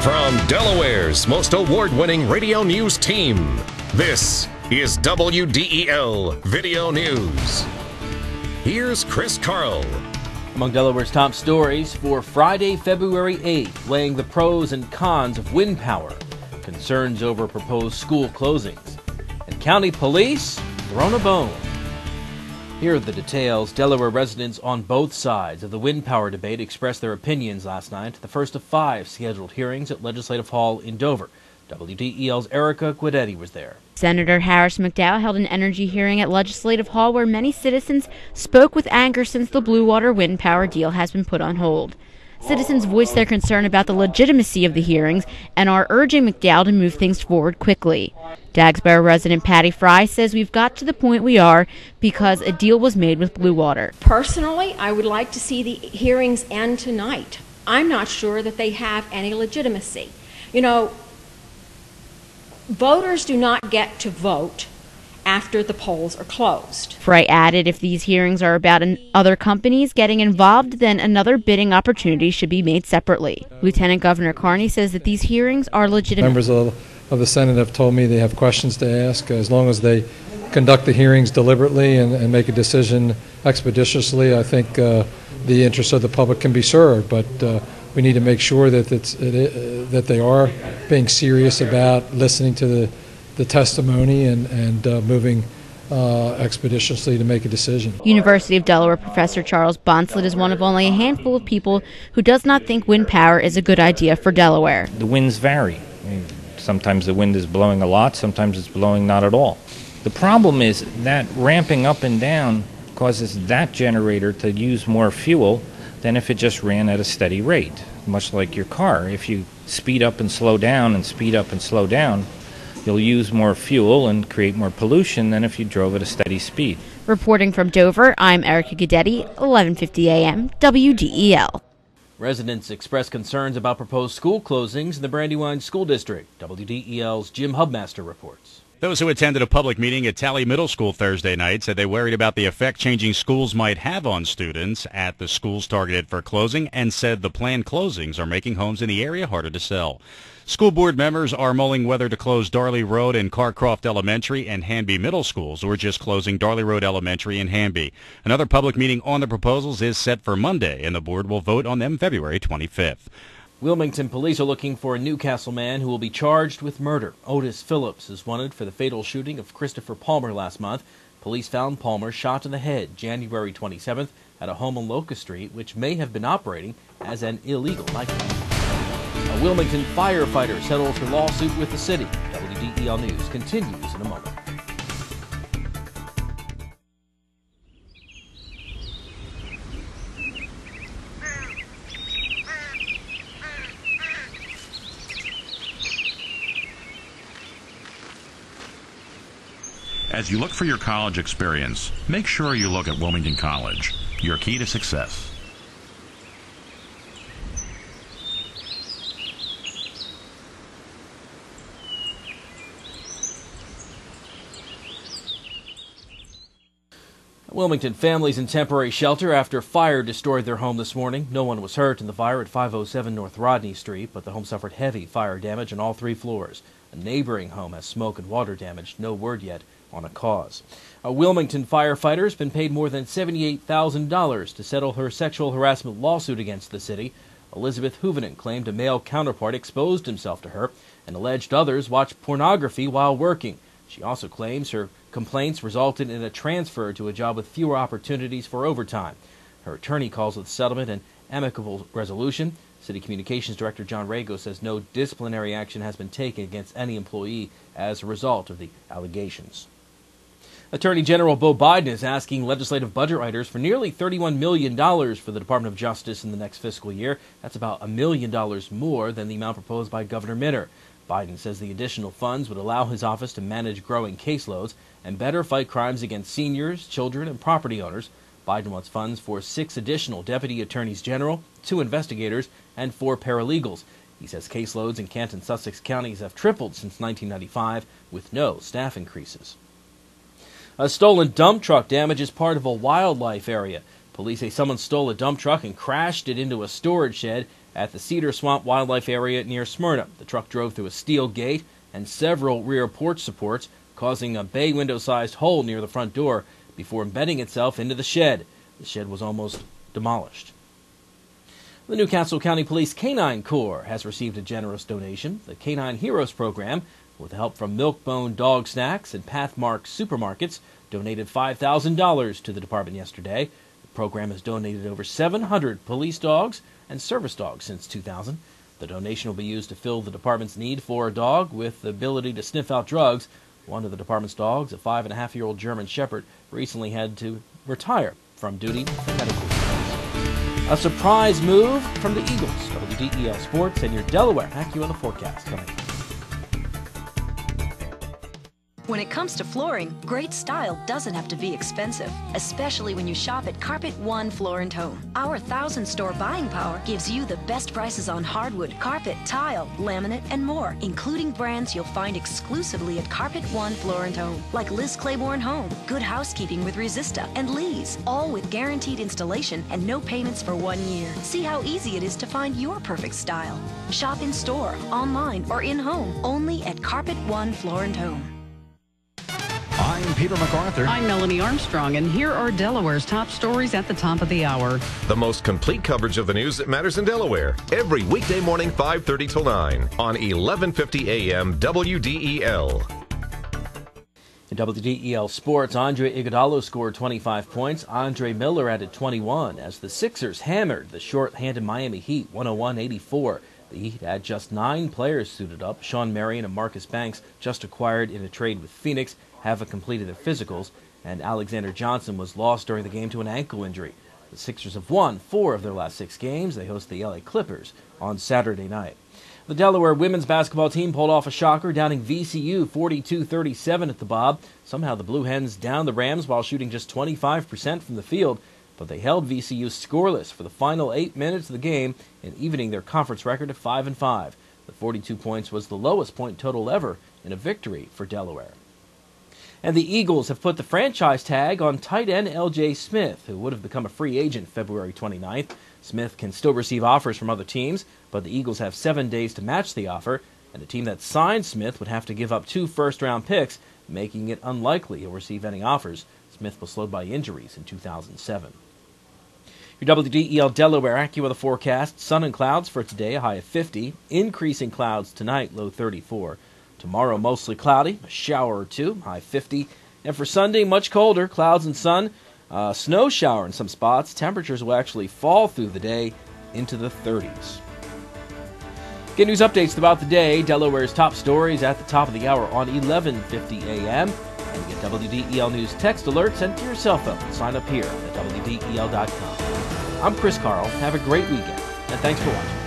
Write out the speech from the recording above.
From Delaware's most award-winning radio news team, this is WDEL Video News. Here's Chris Carl. Among Delaware's top stories for Friday, February 8th, weighing the pros and cons of wind power, concerns over proposed school closings, and county police thrown a bone. Here are the details. Delaware residents on both sides of the wind power debate expressed their opinions last night, the first of 5 scheduled hearings at Legislative Hall in Dover. WDEL's Erica Guidetti was there. Senator Harris McDowell held an energy hearing at Legislative Hall where many citizens spoke with anger since the Blue Water wind power deal has been put on hold. Citizens voiced their concern about the legitimacy of the hearings and are urging McDowell to move things forward quickly. Dagsboro resident Patty Fry says we've got to the point we are because a deal was made with Blue Water. Personally, I would like to see the hearings end tonight. I'm not sure that they have any legitimacy. You know, voters do not get to vote after the polls are closed. Fry added if these hearings are about other companies getting involved, then another bidding opportunity should be made separately. Lieutenant Governor Carney says that these hearings are legitimate. Members of the Senate have told me they have questions to ask. As long as they conduct the hearings deliberately and make a decision expeditiously, I think the interests of the public can be served. But we need to make sure that that they are being serious about listening to the testimony and moving expeditiously to make a decision. University of Delaware professor Charles Bonslet is one of only a handful of people who does not think wind power is a good idea for Delaware. The winds vary. I mean, sometimes the wind is blowing a lot, sometimes it's blowing not at all. The problem is that ramping up and down causes that generator to use more fuel than if it just ran at a steady rate, much like your car. If you speed up and slow down and speed up and slow down, you'll use more fuel and create more pollution than if you drove at a steady speed. Reporting from Dover, I'm Erica Guidetti, 1150 AM, WDEL. Residents expressed concerns about proposed school closings in the Brandywine School District. WDEL's Jim Hubmaster reports. Those who attended a public meeting at Tally Middle School Thursday night said they worried about the effect changing schools might have on students at the schools targeted for closing and said the planned closings are making homes in the area harder to sell. School board members are mulling whether to close Darley Road and Carcroft Elementary and Hanby Middle Schools or just closing Darley Road Elementary and Hanby. Another public meeting on the proposals is set for Monday, and the board will vote on them February 25th. Wilmington police are looking for a Newcastle man who will be charged with murder. Otis Phillips is wanted for the fatal shooting of Christopher Palmer last month. Police found Palmer shot in the head January 27th at a home on Locust Street, which may have been operating as an illegal nightclub. A Wilmington firefighter settles her lawsuit with the city. WDEL News continues in a moment. As you look for your college experience, make sure you look at Wilmington College, your key to success. Wilmington families in temporary shelter after fire destroyed their home this morning. No one was hurt in the fire at 507 North Rodney Street, but the home suffered heavy fire damage on all 3 floors. A neighboring home has smoke and water damage. No word yet on a cause. A Wilmington firefighter has been paid more than $78,000 to settle her sexual harassment lawsuit against the city. Elizabeth Hoovenen claimed a male counterpart exposed himself to her and alleged others watched pornography while working. She also claims her complaints resulted in a transfer to a job with fewer opportunities for overtime. Her attorney calls the settlement an amicable resolution. City Communications Director John Rago says no disciplinary action has been taken against any employee as a result of the allegations. Attorney General Beau Biden is asking legislative budget writers for nearly $31 million for the Department of Justice in the next fiscal year. That's about $1 million more than the amount proposed by Governor Minner. Biden says the additional funds would allow his office to manage growing caseloads and better fight crimes against seniors, children, and property owners. Biden wants funds for 6 additional deputy attorneys general, 2 investigators, and 4 paralegals. He says caseloads in Kent and Sussex counties have tripled since 1995 with no staff increases. A stolen dump truck damages part of a wildlife area. Police say someone stole a dump truck and crashed it into a storage shed at the Cedar Swamp Wildlife Area near Smyrna. The truck drove through a steel gate and several rear porch supports, causing a bay window-sized hole near the front door before embedding itself into the shed. The shed was almost demolished. The Newcastle County Police Canine Corps has received a generous donation. The Canine Heroes program, with help from Milk-Bone Dog Snacks and Pathmark Supermarkets, donated $5,000 to the department yesterday. The program has donated over 700 police dogs and service dogs since 2000. The donation will be used to fill the department's need for a dog with the ability to sniff out drugs. One of the department's dogs, a 5.5-year-old German Shepherd, recently had to retire from duty for medical reasons. A surprise move from the Eagles. WDEL Sports and your Delaware AccuWeather forecast coming. When it comes to flooring, great style doesn't have to be expensive, especially when you shop at Carpet One Floor & Home. Our 1,000-store buying power gives you the best prices on hardwood, carpet, tile, laminate, and more, including brands you'll find exclusively at Carpet One Floor & Home, like Liz Claiborne Home, Good Housekeeping with Resista, and Lee's, all with guaranteed installation and no payments for 1 year. See how easy it is to find your perfect style. Shop in store, online, or in-home, only at Carpet One Floor & Home. I'm Peter MacArthur. I'm Melanie Armstrong, and here are Delaware's top stories at the top of the hour. The most complete coverage of the news that matters in Delaware. Every weekday morning, 5:30 till 9 on 1150 AM WDEL. In WDEL Sports, Andre Iguodala scored 25 points. Andre Miller added 21 as the Sixers hammered the short-handed Miami Heat 101-84. The Heat had just 9 players suited up. Sean Marion and Marcus Banks, just acquired in a trade with Phoenix, haven't completed their physicals, and Alexander Johnson was lost during the game to an ankle injury. The Sixers have won 4 of their last 6 games. They host the LA Clippers on Saturday night. The Delaware women's basketball team pulled off a shocker, downing VCU 42-37 at the Bob. Somehow the Blue Hens downed the Rams while shooting just 25% from the field, but they held VCU scoreless for the final 8 minutes of the game and evening their conference record to 5-5. The 42 points was the lowest point total ever in a victory for Delaware. And the Eagles have put the franchise tag on tight end L.J. Smith, who would have become a free agent February 29th. Smith can still receive offers from other teams, but the Eagles have 7 days to match the offer, and the team that signed Smith would have to give up 2 first-round picks, making it unlikely he'll receive any offers. Smith was slowed by injuries in 2007. Your WDEL Delaware AccuWeather forecast: sun and clouds for today, a high of 50. Increasing clouds tonight, low 34. Tomorrow, mostly cloudy, a shower or 2, high 50. And for Sunday, much colder, clouds and sun, snow shower in some spots. Temperatures will actually fall through the day into the 30s. Get news updates throughout the day. Delaware's top stories at the top of the hour on 1150 a.m. And get WDEL News text alerts sent to your cell phone. Sign up here at WDEL.com. I'm Chris Carl. Have a great weekend, and thanks for watching.